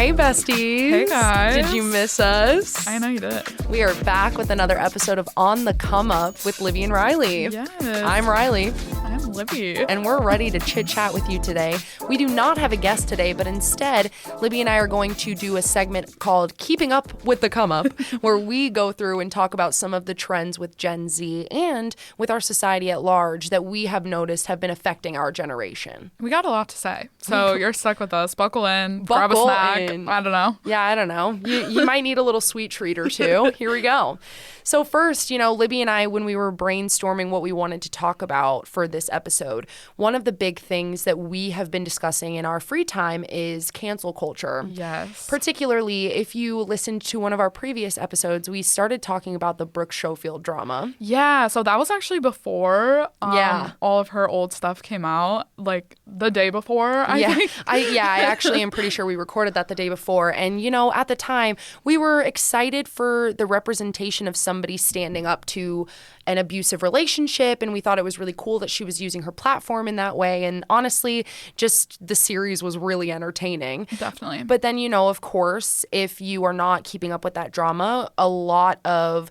Hey, besties. Hey, guys. Did you miss us? I know you did. We are back with another episode of On the Come Up with Libby and Riley. Yes. I'm Riley. I'm Libby. And we're ready to chit-chat with you today. We do not have a guest today, but instead, Libby and I are going to do a segment called Keeping Up with the Come Up, where we go through and talk about some of the trends with Gen Z and with our society at large that we have noticed have been affecting our generation. We got a lot to say, so you're stuck with us. Buckle in, grab a snack. I don't know. Yeah, I don't know. You might need a little sweet treat or two. Here we go. So first, Libby and I, when we were brainstorming what we wanted to talk about for this episode, one of the big things that we have been discussing in our free time is cancel culture. Yes. Particularly if you listened to one of our previous episodes, we started talking about the Brooke Schofield drama. Yeah, so that was actually before all of her old stuff came out, like the day before, I think. I actually am pretty sure we recorded that the day before. And, at the time, we were excited for the representation of somebody standing up to an abusive relationship, and we thought it was really cool that she was using her platform in that way. And honestly, just the series was really entertaining. Definitely. But then, of course, if you are not keeping up with that drama, a lot of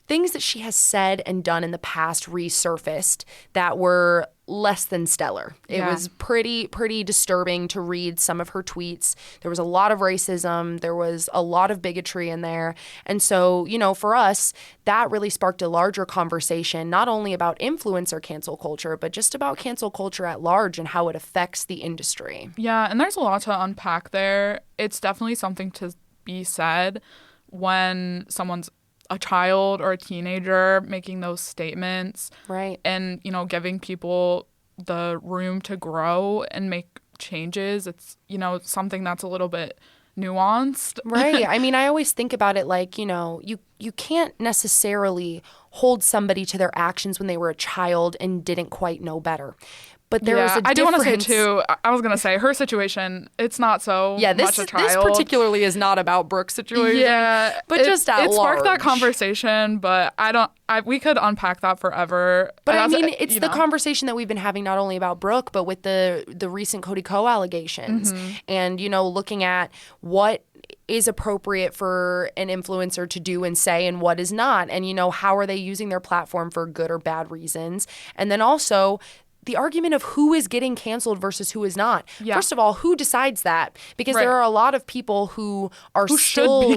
things that she has said and done in the past resurfaced that were less than stellar. It was pretty disturbing to read some of her tweets. There was a lot of racism. There was a lot of bigotry in there. And so, for us, that really sparked a larger conversation, not only about influencer cancel culture, but just about cancel culture at large and how it affects the industry. Yeah, and there's a lot to unpack there. It's definitely something to be said when someone's a child or a teenager making those statements. Right. And, giving people the room to grow and make changes. It's, something that's a little bit nuanced. Right. I mean, I always think about it like, you can't necessarily hold somebody to their actions when they were a child and didn't quite know better. But there is a difference. I do want to say, too, I was going to say, her situation, it's not so much a child. This particularly is not about Brooke's situation. Yeah. But just at large. It sparked that conversation, but we could unpack that forever. But I mean, it's the conversation that we've been having not only about Brooke, but with the recent Cody Ko allegations. Mm-hmm. And, looking at what is appropriate for an influencer to do and say and what is not. And, how are they using their platform for good or bad reasons? And then also the argument of who is getting canceled versus who is not. Yeah. First of all, who decides that? Because there are a lot of people who should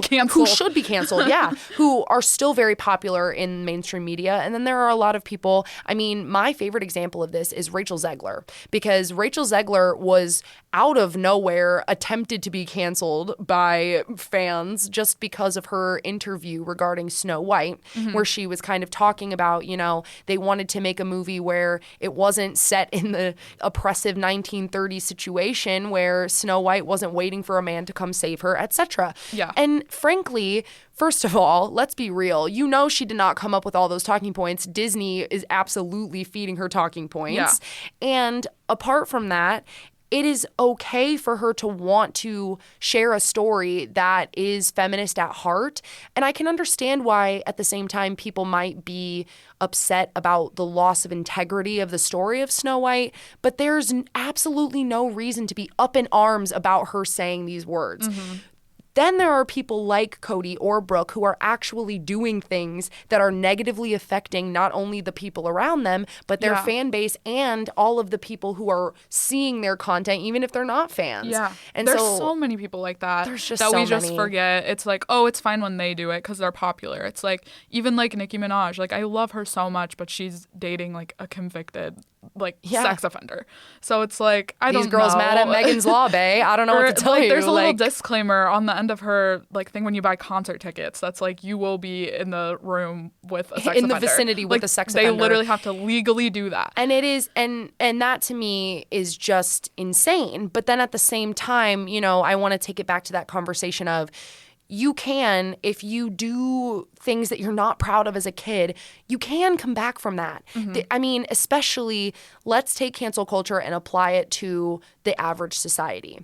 be canceled, who are still very popular in mainstream media. And then there are a lot of people, my favorite example of this is Rachel Zegler, because Rachel Zegler was out of nowhere attempted to be canceled by fans just because of her interview regarding Snow White, where she was kind of talking about, they wanted to make a movie where it wasn't set in the oppressive 1930s situation where Snow White wasn't waiting for a man to come save her, etc. Yeah. And frankly, first of all, let's be real. She did not come up with all those talking points. Disney is absolutely feeding her talking points. Yeah. And apart from that, it is okay for her to want to share a story that is feminist at heart. And I can understand why, at the same time, people might be upset about the loss of integrity of the story of Snow White. But there's absolutely no reason to be up in arms about her saying these words. Mm-hmm. Then there are people like Cody or Brooke who are actually doing things that are negatively affecting not only the people around them, but their fan base and all of the people who are seeing their content, even if they're not fans. Yeah. And there's so many people like that. There's just that so we just many. Forget. It's like, oh, it's fine when they do it because they're popular. It's like, even like Nicki Minaj, like I love her so much, but she's dating like a convicted sex offender. So it's like, I don't know. These girls mad at Megan's Law, bae. I don't know what to tell you. There's a little disclaimer on the end of her thing when you buy concert tickets. That's like, you will be in the room with a sex offender. In the vicinity with a sex offender. They literally have to legally do that. And it is, and that to me is just insane. But then at the same time, I want to take it back to that conversation of, you can, if you do things that you're not proud of as a kid, you can come back from that. Mm-hmm. Especially, let's take cancel culture and apply it to the average society.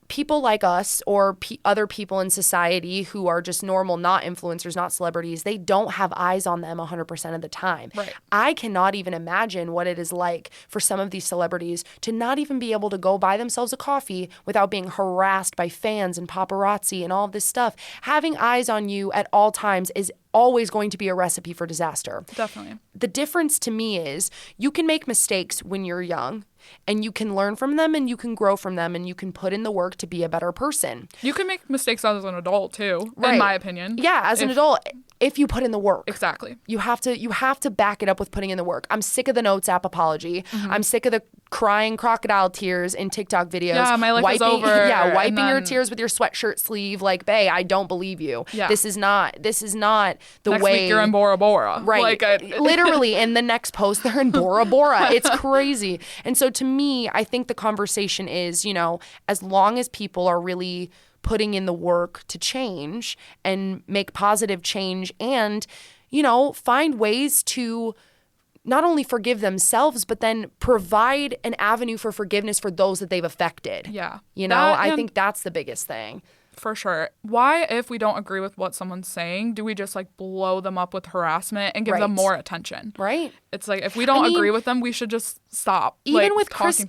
people like us or other people in society who are just normal, not influencers, not celebrities, they don't have eyes on them 100% of the time. Right. I cannot even imagine what it is like for some of these celebrities to not even be able to go buy themselves a coffee without being harassed by fans and paparazzi and all of this stuff. Having eyes on you at all times is always going to be a recipe for disaster. Definitely. The difference to me is you can make mistakes when you're young and you can learn from them and you can grow from them and you can put in the work to be a better person. You can make mistakes as an adult too, in my opinion. Yeah, as an adult, if you put in the work. Exactly. You have to back it up with putting in the work. I'm sick of the Notes app apology. I'm sick of the crying crocodile tears in TikTok videos. Yeah, my life is over. Yeah, wiping your tears with your sweatshirt sleeve like, bae, I don't believe you. Yeah. This is not the Next way. week you're in Bora Bora. Right. Literally, in the next post, they're in Bora Bora. It's crazy. And so to me, I think the conversation is, as long as people are really putting in the work to change and make positive change and, find ways to not only forgive themselves, but then provide an avenue for forgiveness for those that they've affected. Yeah. I think that's the biggest thing. For sure. Why, if we don't agree with what someone's saying, do we just blow them up with harassment and give them more attention? Right. It's like, if we don't agree with them, we should just stop. Even with Chris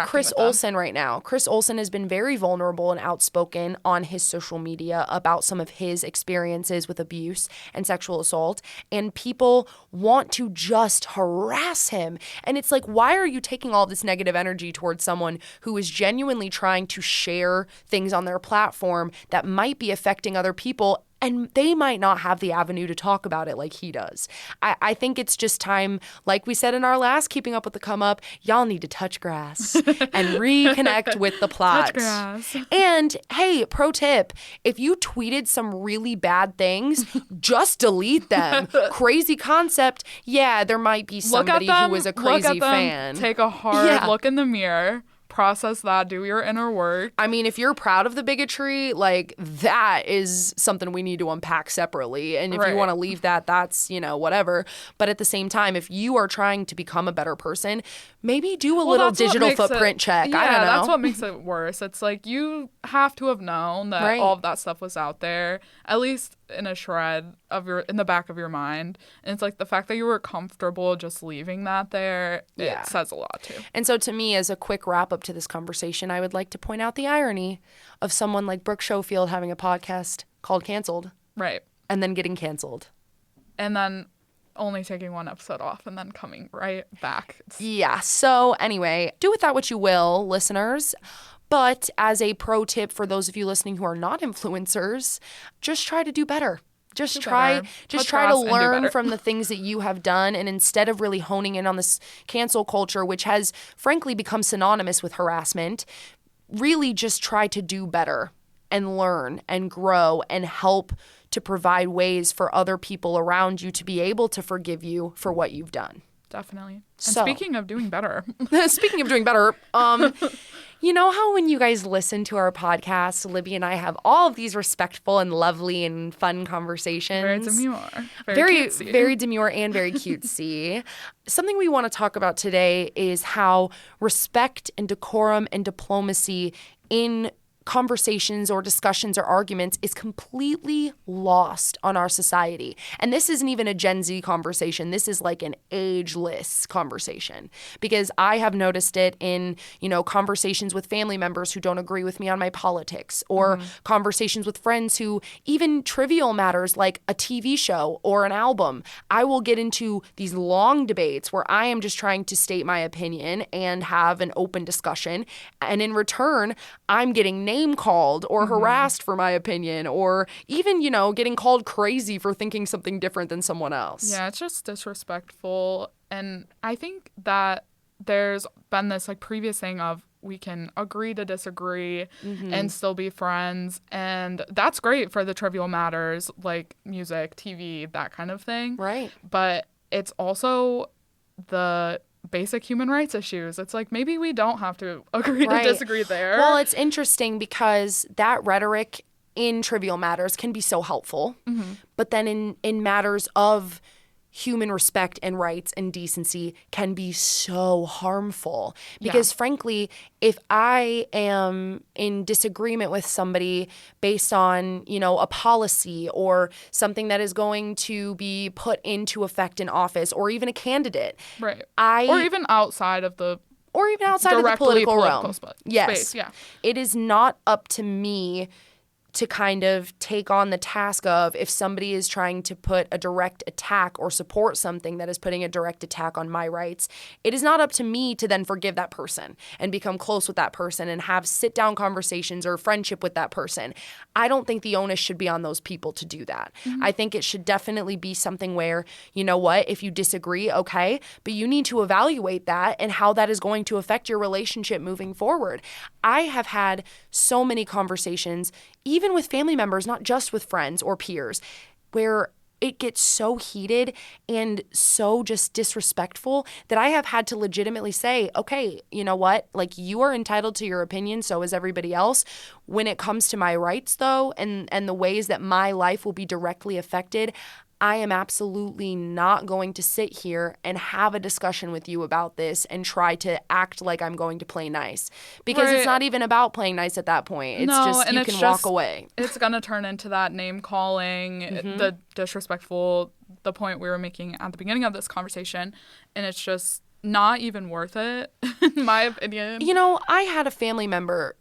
Chris Olsen right now. Chris Olsen has been very vulnerable and outspoken on his social media about some of his experiences with abuse and sexual assault. And people want to just harass him. And it's like, why are you taking all this negative energy towards someone who is genuinely trying to share things on their platform that might be affecting other people, and they might not have the avenue to talk about it like he does? I think it's just time, like we said in our last Keeping Up with the Come Up, y'all need to touch grass and reconnect with the plot. Touch grass. And hey, pro tip, if you tweeted some really bad things, just delete them. Crazy concept. Yeah, there might be somebody who is a crazy fan. Take a hard look in the mirror. Process that, do your inner work. I mean, if you're proud of the bigotry, that is something we need to unpack separately. And if you want to leave that, that's, whatever. But at the same time, if you are trying to become a better person, maybe do a little digital footprint check. Yeah, I don't know. That's what makes it worse. It's like you have to have known that all of that stuff was out there, at least in a shred in the back of your mind. And it's like the fact that you were comfortable just leaving that there, it says a lot too. And so to me, as a quick wrap up to this conversation, I would like to point out the irony of someone like Brooke Schofield having a podcast called Canceled. Right. And then getting canceled. And then only taking one episode off and then coming right back. Yeah. So anyway, do with that what you will, listeners. But as a pro tip for those of you listening who are not influencers, just try to do better. Just try to learn from the things that you have done. And instead of really honing in on this cancel culture, which has frankly become synonymous with harassment, really just try to do better and learn and grow and help to provide ways for other people around you to be able to forgive you for what you've done. Definitely. And speaking of doing better. You know how when you guys listen to our podcast, Libby and I have all of these respectful and lovely and fun conversations. Very demure. Very demure and very cutesy. Something we want to talk about today is how respect and decorum and diplomacy in conversations or discussions or arguments is completely lost on our society. And this isn't even a Gen Z conversation. This is like an ageless conversation, because I have noticed it in, conversations with family members who don't agree with me on my politics, or conversations with friends who, even trivial matters like a TV show or an album, I will get into these long debates where I am just trying to state my opinion and have an open discussion. And in return, I'm getting name called or harassed for my opinion, or even, getting called crazy for thinking something different than someone else. Yeah, it's just disrespectful. And I think that there's been this previous thing of we can agree to disagree and still be friends. And that's great for the trivial matters like music, TV, that kind of thing. Right. But it's also the basic human rights issues. It's like, maybe we don't have to agree to disagree there. Well, it's interesting because that rhetoric in trivial matters can be so helpful. But then in matters of human respect and rights and decency can be so harmful. Because frankly, if I am in disagreement with somebody based on, a policy or something that is going to be put into effect in office, or even a candidate. Right. Or even outside of the political realm. Space, yeah. It is not up to me to kind of take on the task of, if somebody is trying to put a direct attack or support something that is putting a direct attack on my rights, it is not up to me to then forgive that person and become close with that person and have sit-down conversations or friendship with that person. I don't think the onus should be on those people to do that. Mm-hmm. I think it should definitely be something where, you know what, if you disagree, okay, but you need to evaluate that and how that is going to affect your relationship moving forward. I have had so many conversations, even with family members, not just with friends or peers, where it gets so heated and so just disrespectful that I have had to legitimately say, okay, you know what? Like, you are entitled to your opinion, so is everybody else. When it comes to my rights, though, and the ways that my life will be directly affected, I am absolutely not going to sit here and have a discussion with you about this and try to act like I'm going to play nice. Because It's not even about playing nice at that point. It's just you can walk away. It's going to turn into that name calling, the disrespectful, the point we were making at the beginning of this conversation. And it's just not even worth it, in my opinion. I had a family member.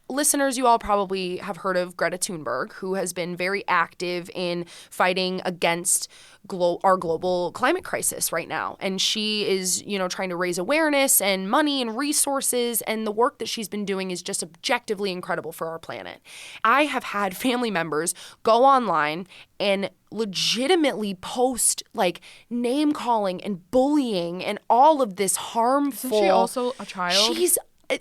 Listeners, you all probably have heard of Greta Thunberg, who has been very active in fighting against our global climate crisis right now. And she is, trying to raise awareness and money and resources. And the work that she's been doing is just objectively incredible for our planet. I have had family members go online and legitimately post like name calling and bullying and all of this harmful. Isn't she also a child?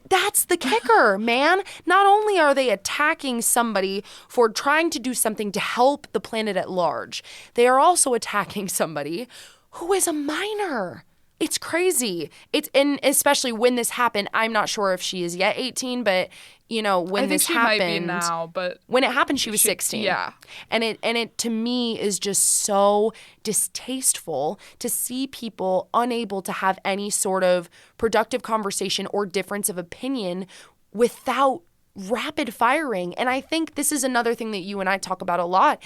That's the kicker, man. Not only are they attacking somebody for trying to do something to help the planet at large, they are also attacking somebody who is a minor. It's crazy. And especially when this happened, I'm not sure if she is yet 18, but when this happened, might be now, but when it happened, she was 16. Yeah. And it to me is just so distasteful to see people unable to have any sort of productive conversation or difference of opinion without rapid firing. And I think this is another thing that you and I talk about a lot.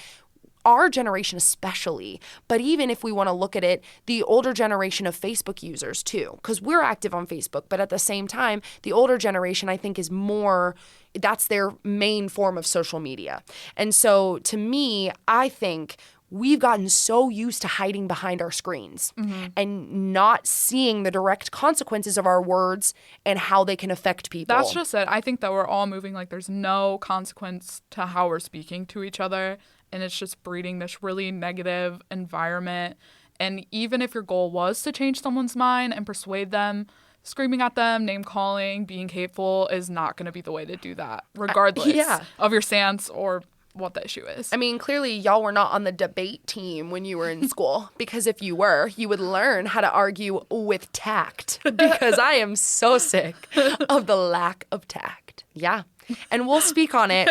Our generation especially, but even if we want to look at it, the older generation of Facebook users too, because we're active on Facebook, but at the same time, the older generation I think is more, that's their main form of social media. And so to me, I think we've gotten so used to hiding behind our screens and not seeing the direct consequences of our words and how they can affect people. That's just it. I think that we're all moving like there's no consequence to how we're speaking to each other. And it's just breeding this really negative environment. And even if your goal was to change someone's mind and persuade them, screaming at them, name calling, being hateful is not going to be the way to do that, regardless of your stance or what the issue is. I mean, clearly y'all were not on the debate team when you were in school, because if you were, you would learn how to argue with tact, because I am so sick of the lack of tact. Yeah. And we'll speak on it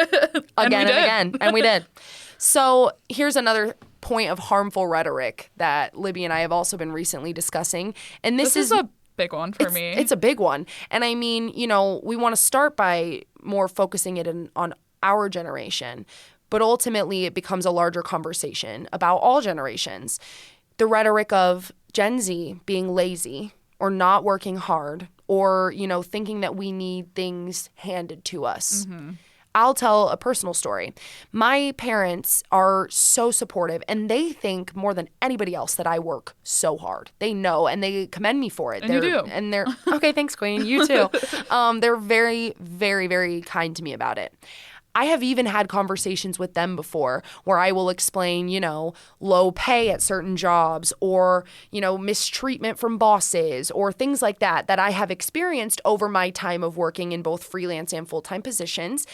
again and again. And we did. So here's another point of harmful rhetoric that Libby and I have also been recently discussing. And this is a big one for me. It's a big one. And I mean, we want to start by more focusing it on our generation. But ultimately, it becomes a larger conversation about all generations. The rhetoric of Gen Z being lazy or not working hard or, thinking that we need things handed to us. Mm-hmm. I'll tell a personal story. My parents are so supportive, and they think more than anybody else that I work so hard. They know, and they commend me for it. And you do. And they're, okay, thanks, Queen. You too. They're very, very, very kind to me about it. I have even had conversations with them before where I will explain, low pay at certain jobs or, mistreatment from bosses or things like that I have experienced over my time of working in both freelance and full-time positions.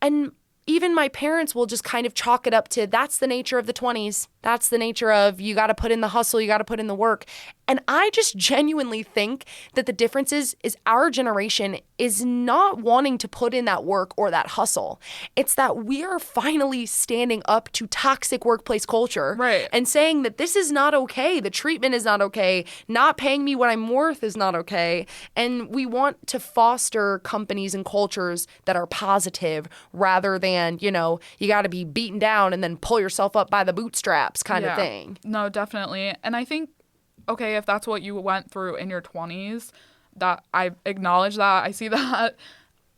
And even my parents will just kind of chalk it up to that's the nature of the 20s. That's the nature of you got to put in the hustle, you got to put in the work. And I just genuinely think that the difference is our generation is not wanting to put in that work or that hustle. It's that we are finally standing up to toxic workplace culture and saying that this is not okay. The treatment is not okay. Not paying me what I'm worth is not okay. And we want to foster companies and cultures that are positive rather than, you got to be beaten down and then pull yourself up by the bootstraps kind of thing. No, definitely. And I think, okay, if that's what you went through in your 20s, that I acknowledge that, I see that,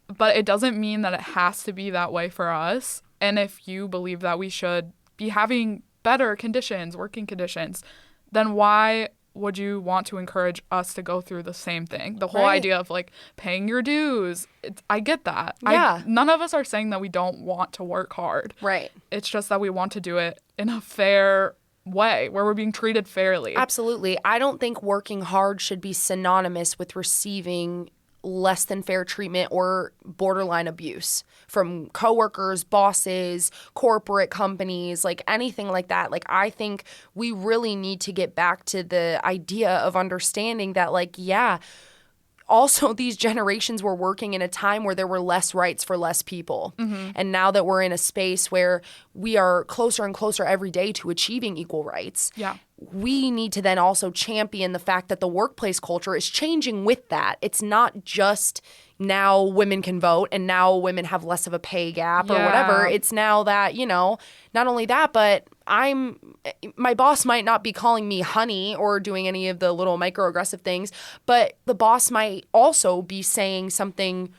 but it doesn't mean that it has to be that way for us. And if you believe that we should be having better conditions, working conditions, then why would you want to encourage us to go through the same thing? The whole idea of like paying your dues. I get that. Yeah. None of us are saying that we don't want to work hard. Right. It's just that we want to do it in a fair way where we're being treated fairly. Absolutely. I don't think working hard should be synonymous with receiving less than fair treatment or borderline abuse from coworkers, bosses, corporate companies, like anything like that. Like, I think we really need to get back to the idea of understanding that, like, yeah, also these generations were working in a time where there were less rights for less people. Mm-hmm. And now that we're in a space where we are closer and closer every day to achieving equal rights, we need to then also champion the fact that the workplace culture is changing with that. It's not just now women can vote and now women have less of a pay gap or whatever. It's now that, not only that, but my boss might not be calling me honey or doing any of the little microaggressive things, but the boss might also be saying something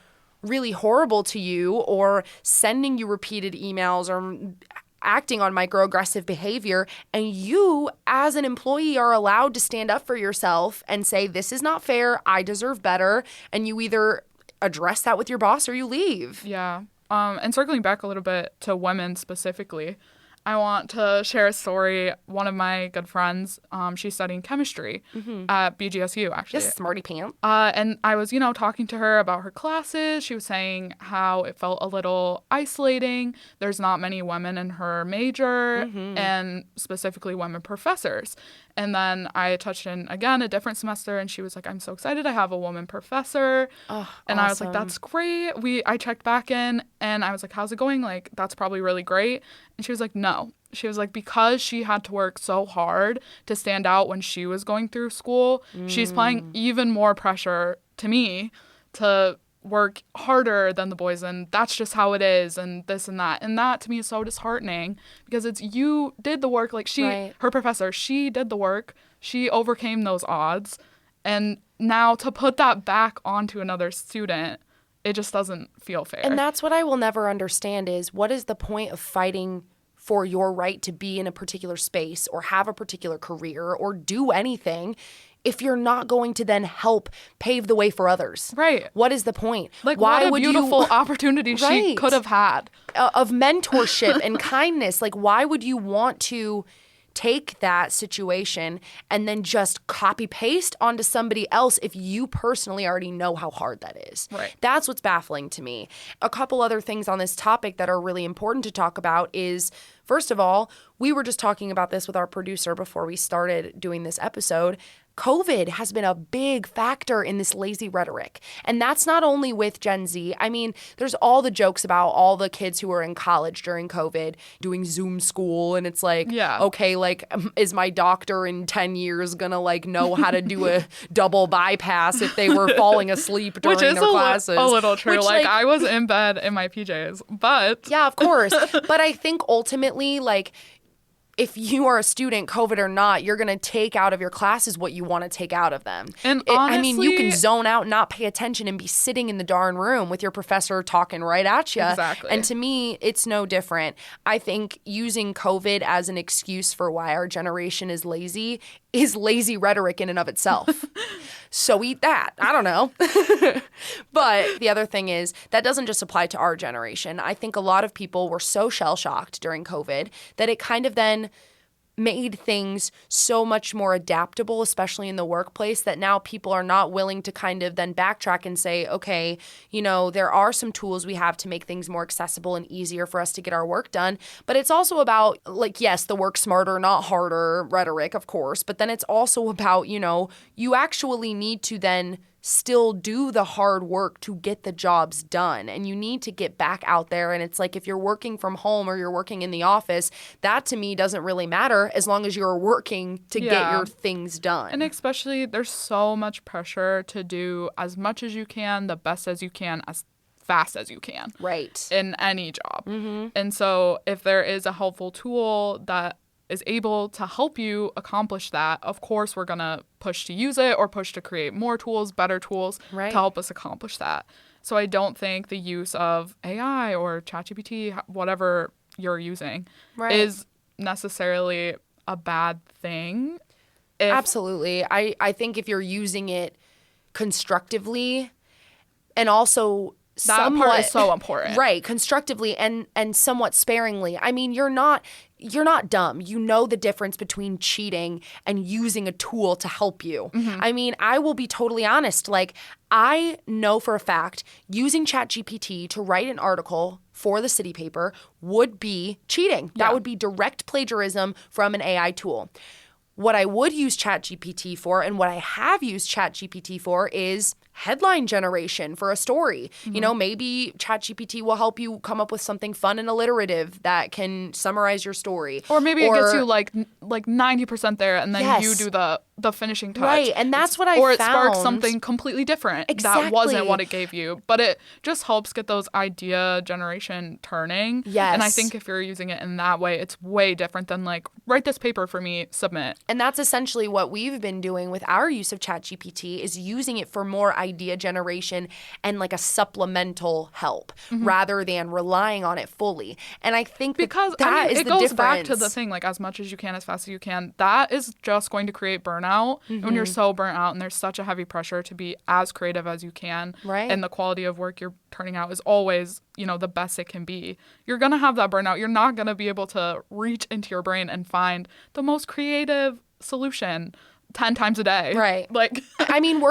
really horrible to you or sending you repeated emails or acting on microaggressive behavior, and you as an employee are allowed to stand up for yourself and say, this is not fair, I deserve better, and you either address that with your boss or you leave. Yeah. And circling back a little bit to women specifically, I want to share a story. One of my good friends, she's studying chemistry at BGSU, actually. Just smarty pants. And I was, talking to her about her classes. She was saying how it felt a little isolating. There's not many women in her major, and specifically women professors. And then I touched in, again, a different semester, and she was like, I'm so excited I have a woman professor. Oh, and awesome. I was like, that's great. I checked back in, and I was like, how's it going? Like, that's probably really great. And she was like, no. She was like, because she had to work so hard to stand out when she was going through school, she's applying even more pressure to me to work harder than the boys, and that's just how it is, and this and that. And that to me is so disheartening because it's you did the work. Like her professor, she did the work. She overcame those odds. And now to put that back onto another student, it just doesn't feel fair. And that's what I will never understand is what is the point of fighting for your right to be in a particular space or have a particular career or do anything if you're not going to then help pave the way for others. Right. What is the point? Like, why what a beautiful opportunity she could have had. Of mentorship and kindness. Like, why would you want to take that situation and then just copy paste onto somebody else if you personally already know how hard that is? Right. That's what's baffling to me. A couple other things on this topic that are really important to talk about is, first of all, we were just talking about this with our producer before we started doing this episode. COVID has been a big factor in this lazy rhetoric. And that's not only with Gen Z. I mean, there's all the jokes about all the kids who were in college during COVID doing Zoom school. And it's like, okay, like, is my doctor in 10 years going to like know how to do a double bypass if they were falling asleep during their classes? A little true. Which, like, I was in bed in my PJs, but. Yeah, of course. But I think ultimately, like, if you are a student, COVID or not, you're going to take out of your classes what you want to take out of them. And honestly, I mean, you can zone out, not pay attention, and be sitting in the darn room with your professor talking right at you. Exactly. And to me, it's no different. I think using COVID as an excuse for why our generation is lazy rhetoric in and of itself. So eat that. I don't know. But the other thing is that doesn't just apply to our generation. I think a lot of people were so shell-shocked during COVID that it kind of then made things so much more adaptable, especially in the workplace, that now people are not willing to kind of then backtrack and say, okay, you know, there are some tools we have to make things more accessible and easier for us to get our work done. But it's also about, like, yes, the work smarter, not harder rhetoric, of course. But then it's also about, you know, you actually need to then still do the hard work to get the jobs done. And you need to get back out there. And it's like, if you're working from home or you're working in the office, that to me doesn't really matter as long as you're working to get your things done. And especially there's so much pressure to do as much as you can, the best as you can, as fast as you can. Right. In any job. And so if there is a helpful tool that is able to help you accomplish that, of course we're going to push to use it or push to create more tools, better tools to help us accomplish that. So I don't think the use of AI or ChatGPT, whatever you're using, is necessarily a bad thing. Absolutely. I think if you're using it constructively and also that part is so important. Right, constructively and somewhat sparingly. I mean, you're not dumb. You know the difference between cheating and using a tool to help you. I mean, I will be totally honest. Like, I know for a fact using ChatGPT to write an article for the city paper would be cheating. That would be direct plagiarism from an AI tool. What I would use ChatGPT for and what I have used ChatGPT for is headline generation for a story. You know, maybe ChatGPT will help you come up with something fun and alliterative that can summarize your story. Or maybe it gets you like 90% there and then you do the finishing touch. Right, and that's what I found. Or it sparks something completely different that wasn't what it gave you. But it just helps get those idea generation turning. Yes. And I think if you're using it in that way, it's way different than like, write this paper for me, submit. And that's essentially what we've been doing with our use of ChatGPT, is using it for more idea generation and like a supplemental help rather than relying on it fully. And I think because that is the difference. It goes back to the thing, like, as much as you can, as fast as you can. That is just going to create burnout. And when you're so burnt out and there's such a heavy pressure to be as creative as you can, and the quality of work you're turning out is always, you know, the best it can be, you're going to have that burnout. You're not going to be able to reach into your brain and find the most creative solution 10 times a day. Right. Like, I mean,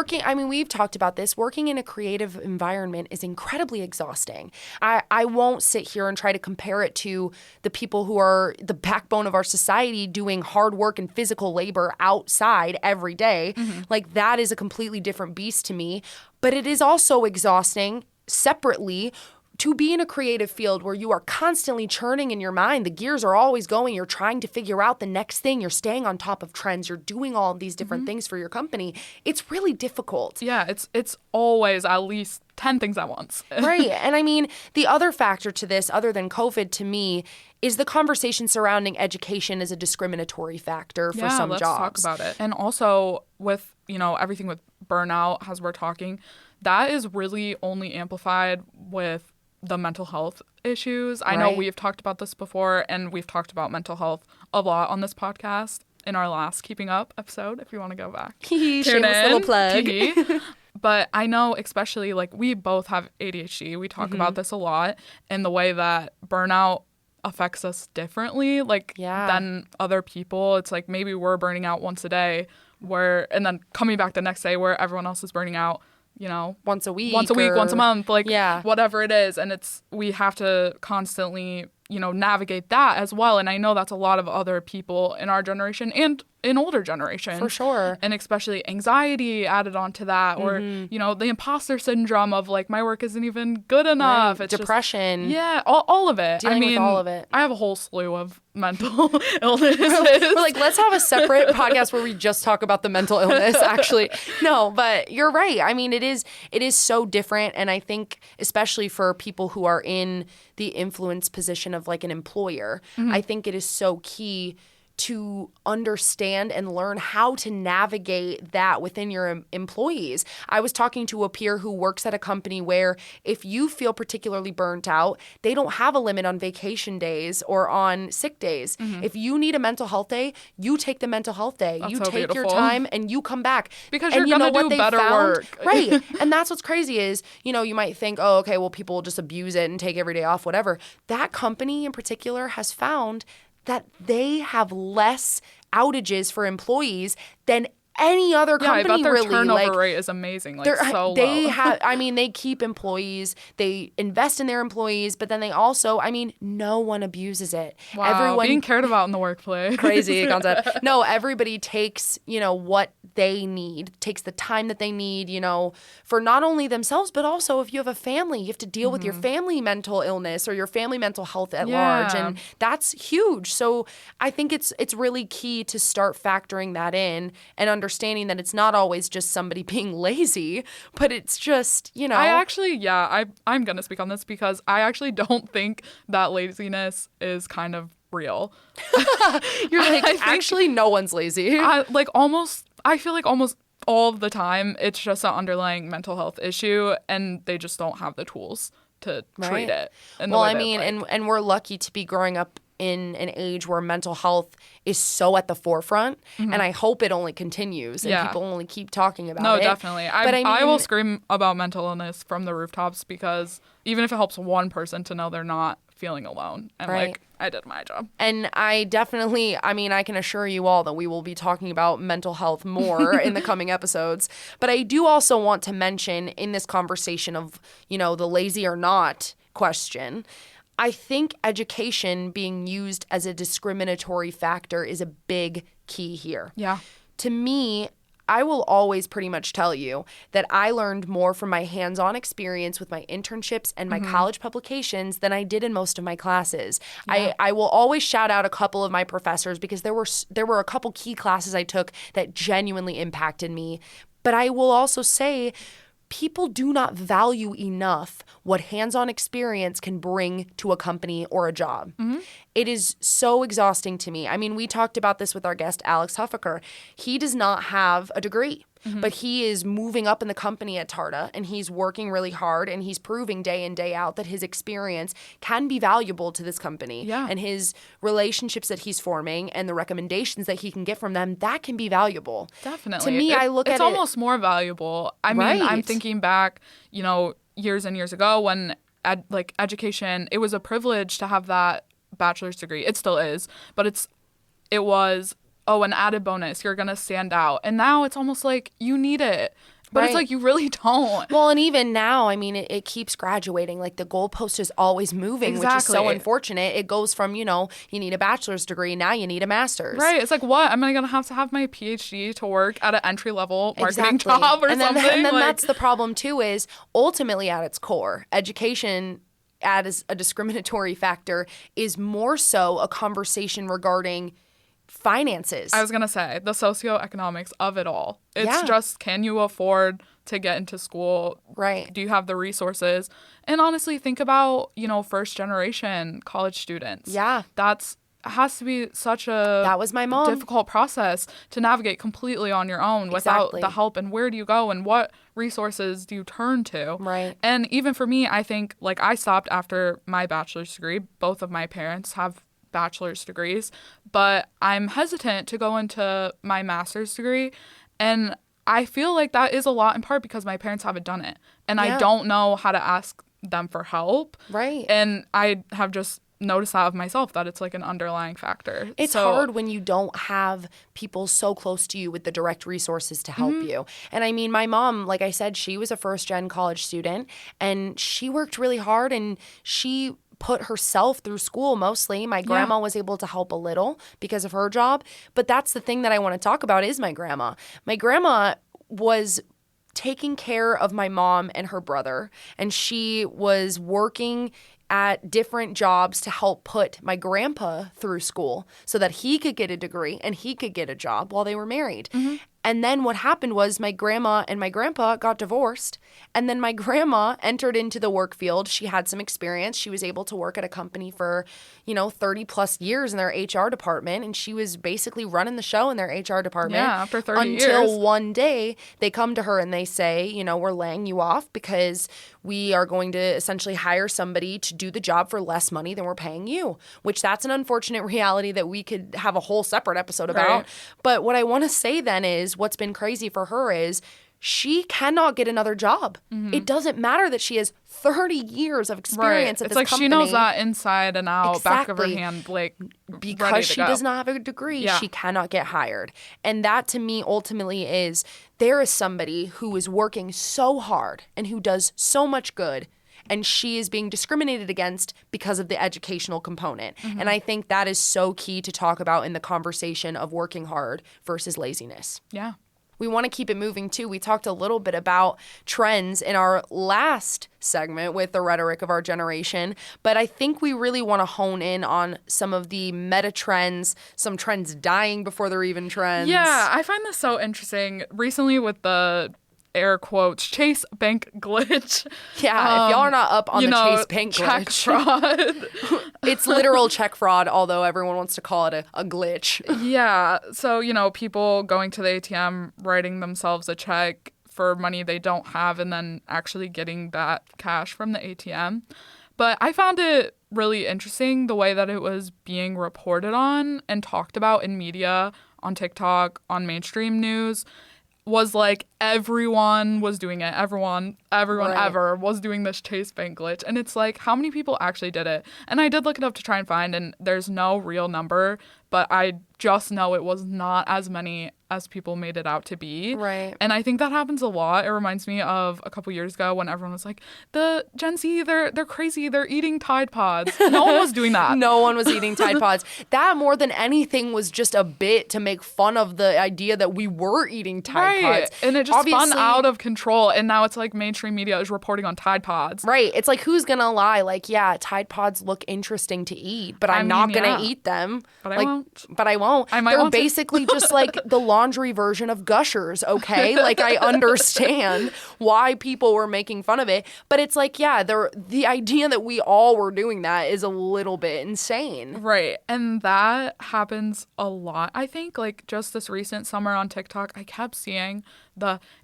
we've talked about this. Working in a creative environment is incredibly exhausting. I won't sit here and try to compare it to the people who are the backbone of our society doing hard work and physical labor outside every day. Like, that is a completely different beast to me. But it is also exhausting separately to be in a creative field where you are constantly churning in your mind. The gears are always going. You're trying to figure out the next thing. You're staying on top of trends. You're doing all of these different things for your company. It's really difficult. Yeah, it's always at least 10 things at once. Right. And I mean, the other factor to this, other than COVID, to me, is the conversation surrounding education as a discriminatory factor for some jobs. Yeah, let's talk about it. And also with, you know, everything with burnout, as we're talking, that is really only amplified with the mental health issues. I know we've talked about this before, and we've talked about mental health a lot on this podcast in our last Keeping Up episode, if you want to go back. Shameless little plug. But I know, especially, like, we both have ADHD. We talk about this a lot, and the way that burnout affects us differently, like, than other people. It's like maybe we're burning out once a day, and then coming back the next day where everyone else is burning out, you know, once a week, once a month, like, whatever it is. And we have to constantly, you know, navigate that as well. And I know that's a lot of other people in our generation and in older generation. For sure. And especially anxiety added onto that, or, you know, the imposter syndrome of, like, my work isn't even good enough. It's depression. Just, all of it. Dealing with all of it. I have a whole slew of mental illnesses. We're like, let's have a separate podcast where we just talk about the mental illness, actually. No, but you're right. I mean, it is so different. And I think especially for people who are in the influence position of, like, an employer, I think it is so key to understand and learn how to navigate that within your employees. I was talking to a peer who works at a company where if you feel particularly burnt out, they don't have a limit on vacation days or on sick days. If you need a mental health day, you take the mental health day. That's you so take beautiful. Your time and you come back. Because you're going to do better work. Right. And that's what's crazy is, you know, you might think, oh, okay, well, people will just abuse it and take every day off, whatever. That company in particular has found that they have less outages for employees than any other company. I bet their really. turnover rate is amazing. Like, so they low. they keep employees, they invest in their employees, but then they also, no one abuses it. Wow, everyone being cared about in the workplace. Crazy concept. No, everybody takes, what they need, takes the time that they need, for not only themselves, but also if you have a family, you have to deal with your family mental illness or your family mental health at large. And that's huge. So I think it's really key to start factoring that in and understanding that it's not always just somebody being lazy, but it's just, I actually, I'm going to speak on this because I actually don't think that laziness is kind of real. You're like, actually, no one's lazy. I feel like almost all the time it's just an underlying mental health issue and they just don't have the tools to treat it. Well, and we're lucky to be growing up in an age where mental health is so at the forefront, and I hope it only continues and people only keep talking about it. No, definitely. I will scream about mental illness from the rooftops because even if it helps one person to know they're not feeling alone, and I did my job. And I definitely, I can assure you all that we will be talking about mental health more in the coming episodes. But I do also want to mention in this conversation of, the lazy or not question, I think education being used as a discriminatory factor is a big key here. Yeah. To me, I will always pretty much tell you that I learned more from my hands-on experience with my internships and my college publications than I did in most of my classes. Yeah. I will always shout out a couple of my professors because there were a couple key classes I took that genuinely impacted me. But I will also say people do not value enough what hands-on experience can bring to a company or a job. Mm-hmm. It is so exhausting to me. We talked about this with our guest, Alex Huffaker. He does not have a degree, but he is moving up in the company at Tarta, and he's working really hard, and he's proving day in, day out that his experience can be valuable to this company. Yeah. And his relationships that he's forming and the recommendations that he can get from them, that can be valuable. Definitely. To me, I look at it. It's almost more valuable. I'm thinking back, years and years ago when education, it was a privilege to have that bachelor's degree. It still is, but it was an added bonus. You're going to stand out. And now it's almost like you need it. But it's like you really don't. Well, and even now, it keeps graduating. Like the goalpost is always moving, which is so unfortunate. It goes from, you need a bachelor's degree. Now you need a master's. Right. It's like, what? Am I going to have my PhD to work at an entry-level marketing job or something? And then that's the problem, too, is ultimately at its core, education as a discriminatory factor is more so a conversation regarding finances. I was going to say, the socioeconomics of it all. It's just, can you afford to get into school? Right. Do you have the resources? And honestly, think about, first generation college students. Yeah. Has to be such a that was my mom. difficult process to navigate completely on your own without the help. And where do you go and what resources do you turn to? Right. And even for me, I think I stopped after my bachelor's degree. Both of my parents have bachelor's degrees, but I'm hesitant to go into my master's degree. And I feel like that is a lot in part because my parents haven't done it. And I don't know how to ask them for help. Right. And I have just notice that of myself, that it's an underlying factor. It's hard when you don't have people so close to you with the direct resources to help you. And my mom, like I said, she was a first-gen college student, and she worked really hard, and she put herself through school mostly. My grandma was able to help a little because of her job. But that's the thing that I want to talk about is my grandma. My grandma was taking care of my mom and her brother, and she was working at different jobs to help put my grandpa through school so that he could get a degree and he could get a job while they were married. And then what happened was my grandma and my grandpa got divorced. And then my grandma entered into the work field. She had some experience. She was able to work at a company for, 30 plus years in their HR department. And she was basically running the show in their HR department. Yeah, after 30 years. Until one day they come to her and they say, we're laying you off because we are going to essentially hire somebody to do the job for less money than we're paying you, which that's an unfortunate reality that we could have a whole separate episode about. Right. But what I want to say then is what's been crazy for her is she cannot get another job. It doesn't matter that she has 30 years of experience at this company. It's like she knows that inside and out, back of her hand, like, because she does not have a degree, she cannot get hired. And that to me ultimately is, there is somebody who is working so hard and who does so much good, and she is being discriminated against because of the educational component. And I think that is so key to talk about in the conversation of working hard versus laziness. Yeah. We want to keep it moving too. We talked a little bit about trends in our last segment with the rhetoric of our generation, but I think we really want to hone in on some of the meta trends, some trends dying before they're even trends. Yeah, I find this so interesting. Recently with the air quotes Chase Bank glitch. Yeah, if y'all are not up on the Chase Bank check glitch. fraud. It's literal check fraud, although everyone wants to call it a glitch. Yeah, so, people going to the ATM, writing themselves a check for money they don't have, and then actually getting that cash from the ATM. But I found it really interesting the way that it was being reported on and talked about in media, on TikTok, on mainstream news. Was like everyone was doing it. Everyone ever was doing this Chase Bank glitch. And it's like, how many people actually did it? And I did look it up to try and find, and there's no real number, but I just know it was not as many as people made it out to be. Right. And I think that happens a lot. It reminds me of a couple years ago when everyone was like, the Gen Z, they're crazy. They're eating Tide Pods. No one was doing that. No one was eating Tide Pods. That, more than anything, was just a bit to make fun of the idea that we were eating Tide Pods. And it just spun out of control. And now it's like mainstream media is reporting on Tide Pods. Right. It's like, who's going to lie? Like, yeah, Tide Pods look interesting to eat, but I'm not going to eat them. But I won't. But I won't. They're basically just like the laundry version of Gushers, okay? Like, I understand why people were making fun of it, but it's like, yeah, the idea that we all were doing that is a little bit insane. Right. And that happens a lot. I think, like, just this recent summer on TikTok, I kept seeing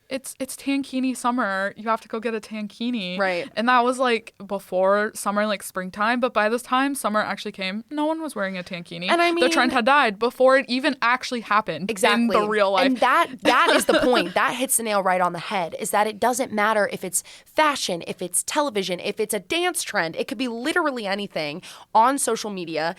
it's tankini summer. You have to go get a tankini. Right. And that was like before summer, like springtime. But by this time summer actually came, no one was wearing a tankini. And I mean, the trend had died before it even actually happened. Exactly. In the real life. And that is the point. That hits the nail right on the head, is that it doesn't matter if it's fashion, if it's television, if it's a dance trend. It could be literally anything on social media.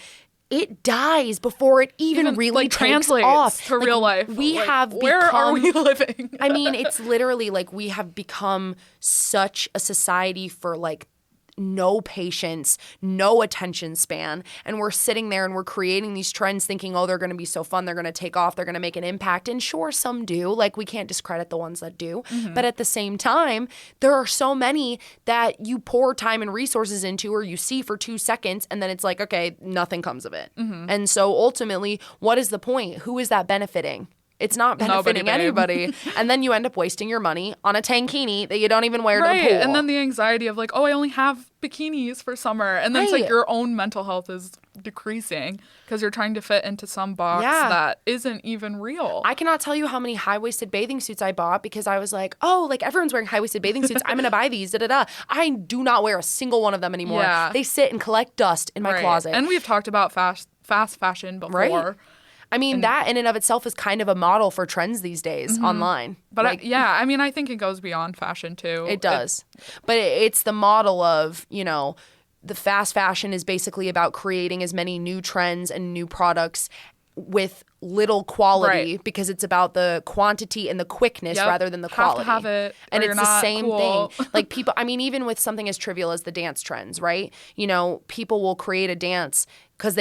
It dies before it even really like, takes translates off to real life. We like, have where become, are we living? I mean, it's literally like we have become such a society for like no patience, no attention span. And we're sitting there and we're creating these trends thinking, oh, they're going to be so fun. They're going to take off. They're going to make an impact. And sure, some do. Like, we can't discredit the ones that do. Mm-hmm. But at the same time, there are so many that you pour time and resources into, or you see for 2 seconds, and then it's like, okay, nothing comes of it. Mm-hmm. And so ultimately, what is the point? Who is that benefiting? It's not benefiting anybody. And then you end up wasting your money on a tankini that you don't even wear to the pool. And then the anxiety of like, oh, I only have bikinis for summer. And then it's like your own mental health is decreasing because you're trying to fit into some box that isn't even real. I cannot tell you how many high-waisted bathing suits I bought because I was like, oh, like everyone's wearing high-waisted bathing suits. I'm going to buy these, da-da-da. I do not wear a single one of them anymore. Yeah. They sit and collect dust in my closet. And we've talked about fast fashion before. Right. I mean, that in and of itself is kind of a model for trends these days online. But like, I mean, I think it goes beyond fashion too. It does. But it's the model of, you know, the fast fashion is basically about creating as many new trends and new products with little quality because it's about the quantity and the quickness rather than the quality. Have to have it, and it's the same thing. Like people, I mean, even with something as trivial as the dance trends, right? You know, people will create a dance because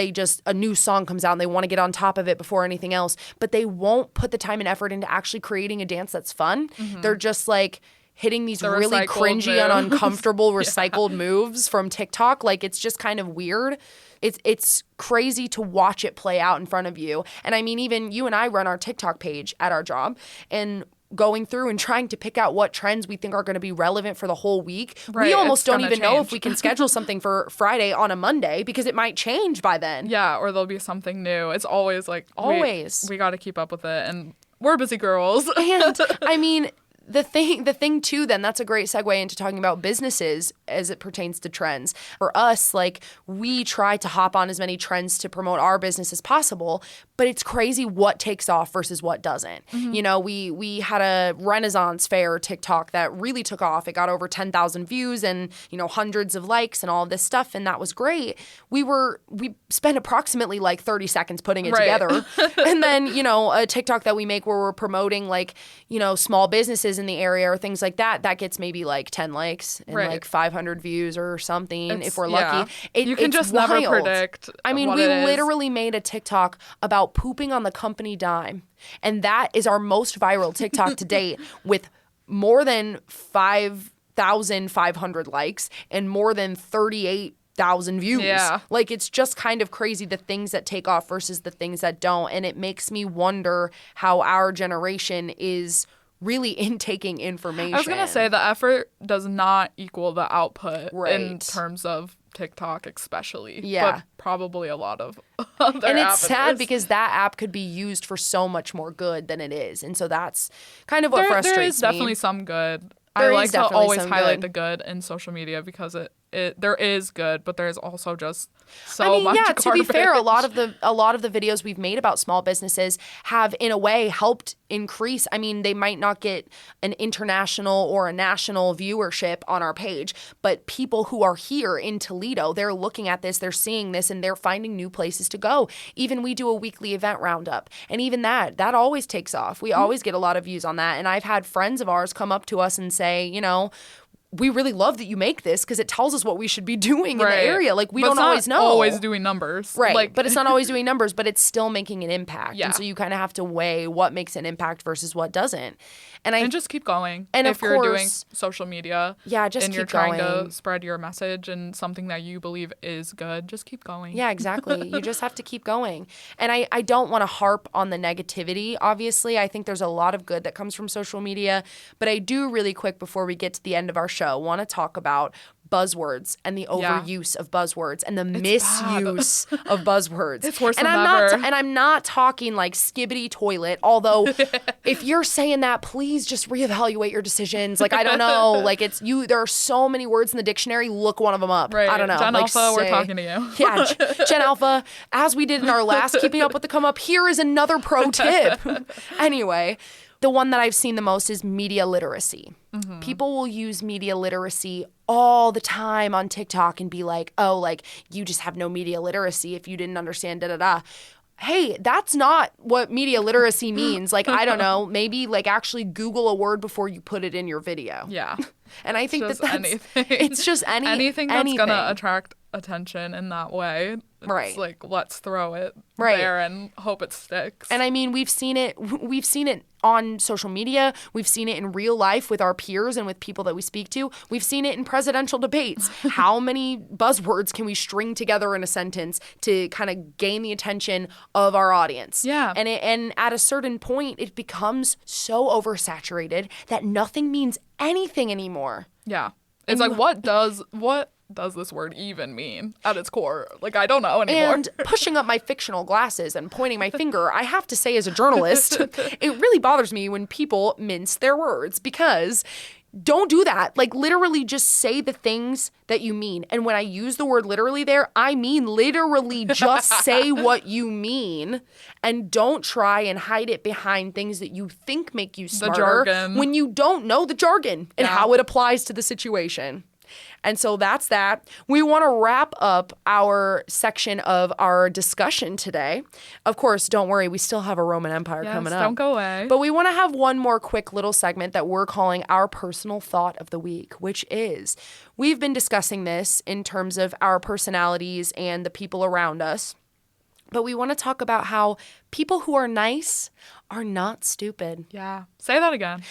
a new song comes out and they want to get on top of it before anything else, but they won't put the time and effort into actually creating a dance that's fun. Mm-hmm. They're just like hitting these really cringy and uncomfortable recycled moves from TikTok. Like, it's just kind of weird. It's crazy to watch it play out in front of you. And I mean, even you and I run our TikTok page at our job, and going through and trying to pick out what trends we think are going to be relevant for the whole week. Right, we almost don't even know if we can schedule something for Friday on a Monday because it might change by then. Yeah, or there'll be something new. It's always like, we got to keep up with it. And we're busy girls. And I mean, the thing too, then that's a great segue into talking about businesses as it pertains to trends. For us, like, we try to hop on as many trends to promote our business as possible, but it's crazy what takes off versus what doesn't. You know, we had a Renaissance Fair TikTok that really took off. It got over 10,000 views and, you know, hundreds of likes and all of this stuff, and that was great. We spent approximately like 30 seconds putting it together. And then, you know, a TikTok that we make where we're promoting, like, you know, small businesses in the area or things like that, that gets maybe like 10 likes and like 500 views or something if we're lucky. You can just never predict. I mean, we literally made a TikTok about pooping on the company dime, and that is our most viral TikTok to date, with more than 5,500 likes and more than 38,000 views. Yeah. Like, it's just kind of crazy, the things that take off versus the things that don't. And it makes me wonder how our generation is really intaking information. I was going to say, the effort does not equal the output in terms of TikTok especially. Yeah. But probably a lot of other And it's sad because that app could be used for so much more good than it is. And so that's kind of what frustrates me. There is definitely some good. I like to always highlight the good in social media because there is good, but there's also just so much garbage. To be fair, a lot of the videos we've made about small businesses have, in a way, helped increase. I mean, they might not get an international or a national viewership on our page, but people who are here in Toledo, they're looking at this, they're seeing this, and they're finding new places to go. Even we do a weekly event roundup, and even that always takes off. We always get a lot of views on that, and I've had friends of ours come up to us and say, you know, we really love that you make this because it tells us what we should be doing in the area. Like, we don't always know. Always doing numbers. Right. Like, but it's not always doing numbers, but it's still making an impact. Yeah. And so you kind of have to weigh what makes an impact versus what doesn't. And just keep going. And if you're doing social media, just and keep you're trying to spread your message and something that you believe is good, just keep going. Yeah, exactly. You just have to keep going. And I don't want to harp on the negativity, obviously. I think there's a lot of good that comes from social media. But I do, really quick before we get to the end of our show, want to talk about buzzwords and the overuse of buzzwords and the misuse of buzzwords. It's worse than ever. And I'm not talking like skibbity toilet, although if you're saying that, please just reevaluate your decisions. Like, I don't know, like, there are so many words in the dictionary, look one of them up. Right. I don't know. Gen Alpha, we're talking to you. Yeah, Gen Alpha, as we did in our last Keeping Up with the Come Up, here is another pro tip. Anyway, the one that I've seen the most is media literacy. Mm-hmm. People will use media literacy all the time on TikTok and be like, oh, like, you just have no media literacy if you didn't understand da-da-da. Hey, that's not what media literacy means. Like, I don't know, maybe like actually Google a word before you put it in your video. Yeah. And I think that's anything. It's just anything that's going to attract attention in that way. It's like, let's throw it there and hope it sticks. And I mean, we've seen it on social media. We've seen it in real life with our peers and with people that we speak to. We've seen it in presidential debates. How many buzzwords can we string together in a sentence to kind of gain the attention of our audience? Yeah. And at a certain point, it becomes so oversaturated that nothing means anything anymore. Yeah. It's like, what does this word even mean at its core? Like, I don't know anymore. And pushing up my fictional glasses and pointing my finger, I have to say, as a journalist, it really bothers me when people mince their words, because don't do that. Like, literally just say the things that you mean. And when I use the word literally there, I mean literally just say what you mean, and don't try and hide it behind things that you think make you smarter, the jargon, when you don't know the jargon and how it applies to the situation. And so that's that. We want to wrap up our section of our discussion today. Of course, don't worry, we still have a Roman Empire coming up. Don't go away. But we want to have one more quick little segment that we're calling our personal thought of the week, which is, we've been discussing this in terms of our personalities and the people around us. But we want to talk about how people who are nice are not stupid. Yeah. Say that again.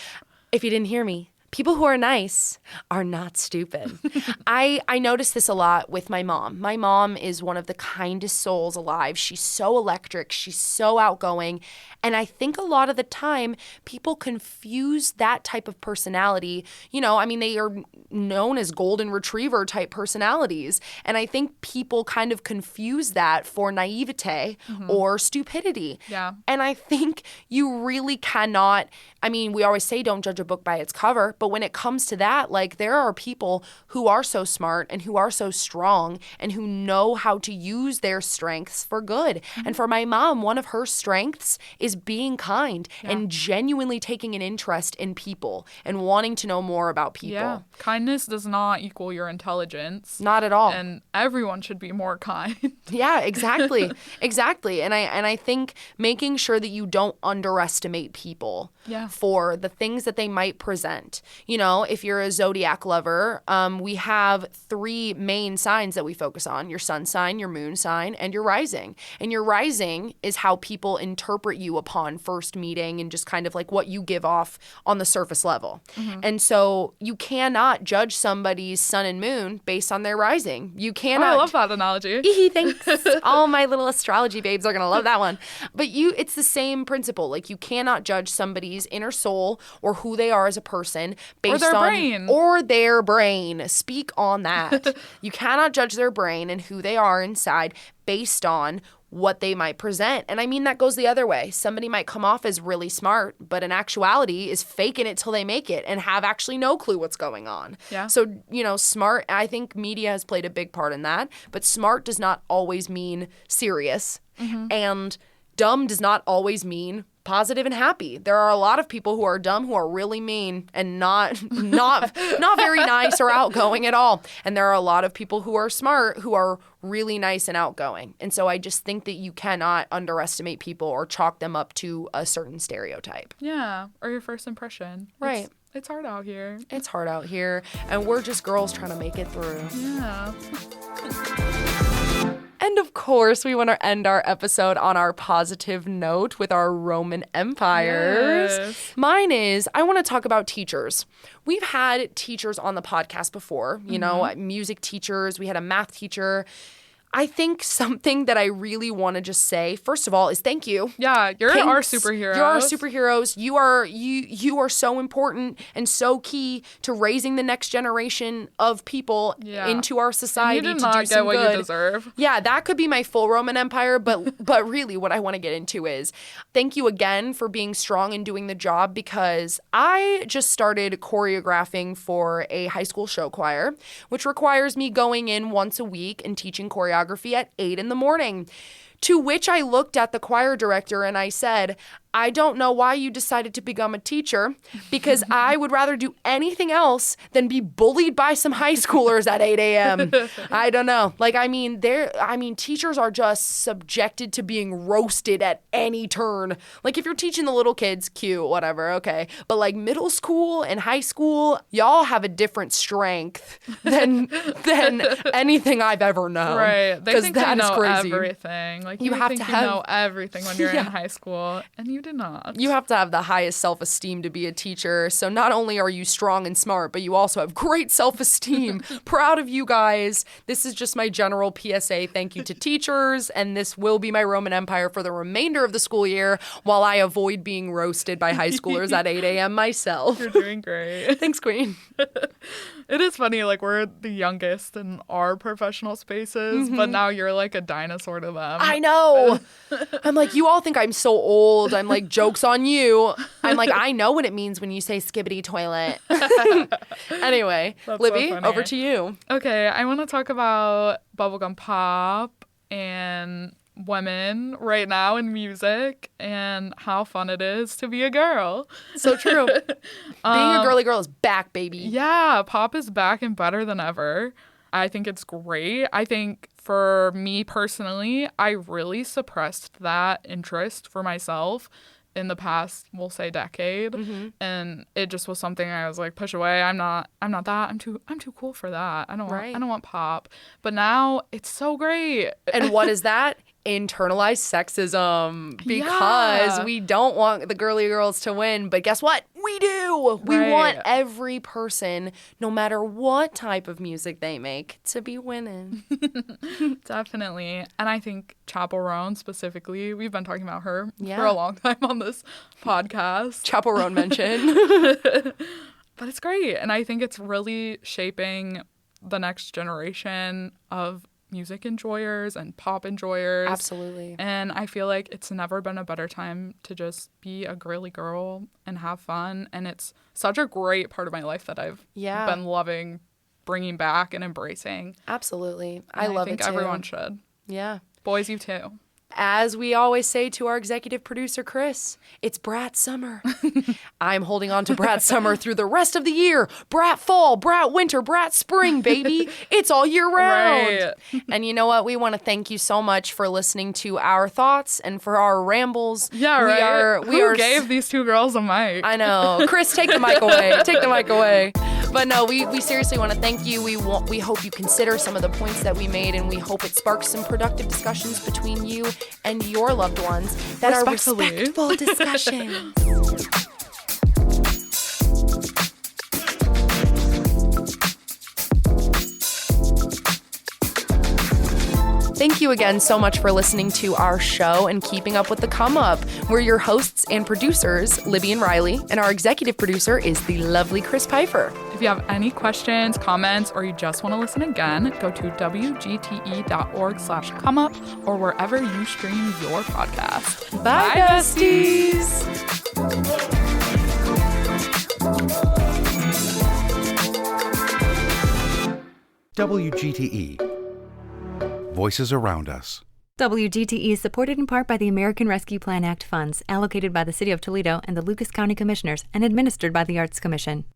If you didn't hear me, People who are nice are not stupid. I notice this a lot with my mom. My mom is one of the kindest souls alive. She's so electric. She's so outgoing. And I think a lot of the time people confuse that type of personality. You know, I mean, they are known as golden retriever type personalities. And I think people kind of confuse that for naivete or stupidity. Yeah. And I think you really cannot, I mean, we always say don't judge a book by its cover, but when it comes to that, like there are people who are so smart and who are so strong and who know how to use their strengths for good. And for my mom, one of her strengths is being kind and genuinely taking an interest in people and wanting to know more about people. Yeah. Kindness does not equal your intelligence. Not at all. And everyone should be more kind. Yeah, exactly. Exactly. And I think making sure that you don't underestimate people for the things that they might present. You know, if you're a zodiac lover, we have 3 main signs that we focus on: your sun sign, your moon sign, and your rising. And your rising is how people interpret you upon first meeting and just kind of like what you give off on the surface level. And so you cannot judge somebody's sun and moon based on their rising. You cannot. I love that analogy. Thanks. All my little astrology babes are going to love that one. But it's the same principle. Like you cannot judge somebody's inner soul or who they are as a person based on their brain. Speak on that. You cannot judge their brain and who they are inside based on what they might present. And I mean, that goes the other way. Somebody might come off as really smart, but in actuality is faking it till they make it and have actually no clue what's going on. Yeah. So, you know, smart, I think media has played a big part in that, but smart does not always mean serious. And dumb does not always mean positive and happy. There are a lot of people who are dumb who are really mean and not very nice or outgoing at all. And there are a lot of people who are smart who are really nice and outgoing. And so I just think that you cannot underestimate people or chalk them up to a certain stereotype. Yeah, or your first impression. Right. It's hard out here. It's hard out here, and we're just girls trying to make it through. Yeah. And of course, we want to end our episode on our positive note with our Roman empires. Yes. Mine is, I want to talk about teachers. We've had teachers on the podcast before, you know, music teachers. We had a math teacher. I think something that I really want to just say, first of all, is thank you. Yeah, you're our superheroes. You're our superheroes. You are so important and so key to raising the next generation of people into our society you did to not do get some what good. You deserve. Yeah, that could be my full Roman Empire, but really what I want to get into is thank you again for being strong and doing the job, because I just started choreographing for a high school show choir, which requires me going in once a week and teaching choreography at 8 a.m. To which I looked at the choir director and I said, I don't know why you decided to become a teacher, because I would rather do anything else than be bullied by some high schoolers at 8 a.m. I don't know. Like, I mean, teachers are just subjected to being roasted at any turn. Like, if you're teaching the little kids, cute, whatever, okay. But like middle school and high school, y'all have a different strength than anything I've ever known. Right. They think they know crazy. everything. Like, you have think to you have, know everything when you're in high school, and you did not. You have to have the highest self-esteem to be a teacher. So not only are you strong and smart, but you also have great self-esteem. Proud of you guys. This is just my general PSA. Thank you to teachers. And this will be my Roman Empire for the remainder of the school year while I avoid being roasted by high schoolers at 8 a.m. myself. You're doing great. Thanks, Queen. It is funny, like, we're the youngest in our professional spaces, but now you're like a dinosaur to them. I know. I'm like, you all think I'm so old. I'm like, joke's on you. I'm like, I know what it means when you say skibbity toilet. Anyway, That's Libby, so funny. over to you. Okay, I want to talk about bubblegum pop and women right now in music and how fun it is to be a girl. So true. Being a girly girl is back, baby. Yeah, pop is back and better than ever. I think it's great. I think for me personally, I really suppressed that interest for myself in the past, we'll say, decade. And it just was something I was like, push away. I'm not that. I'm too cool for that. I don't want pop. But now it's so great. And what is that? internalized sexism because we don't want the girly girls to win. But guess what? We do. We want every person, no matter what type of music they make, to be winning. Definitely. And I think Chappell Roan specifically, we've been talking about her for a long time on this podcast. Chappell Roan mention. But it's great. And I think it's really shaping the next generation of music enjoyers and pop enjoyers. Absolutely. And I feel like it's never been a better time to just be a girly girl and have fun. And it's such a great part of my life that I've been loving bringing back and embracing. Absolutely. And I love it too. I think everyone should. Yeah. Boys, you too. As we always say to our executive producer, Chris, it's Brat Summer. I'm holding on to Brat Summer through the rest of the year. Brat Fall, Brat Winter, Brat Spring, baby. It's all year round. Right. And you know what? We want to thank you so much for listening to our thoughts and for our rambles. Yeah, right. Who gave these two girls a mic? I know. Chris, take the mic away. Take the mic away. But no, we seriously want to thank you. We hope you consider some of the points that we made, and we hope it sparks some productive discussions between you and your loved ones that are respectful discussions. Thank you again so much for listening to our show and keeping up with the come up. We're your hosts and producers, Libby and Riley, and our executive producer is the lovely Chris Pfeiffer. If you have any questions, comments, or you just want to listen again, go to wgte.org/comeup or wherever you stream your podcast. Bye besties! WGTE. Voices around us. WGTE is supported in part by the American Rescue Plan Act funds allocated by the City of Toledo and the Lucas County Commissioners and administered by the Arts Commission.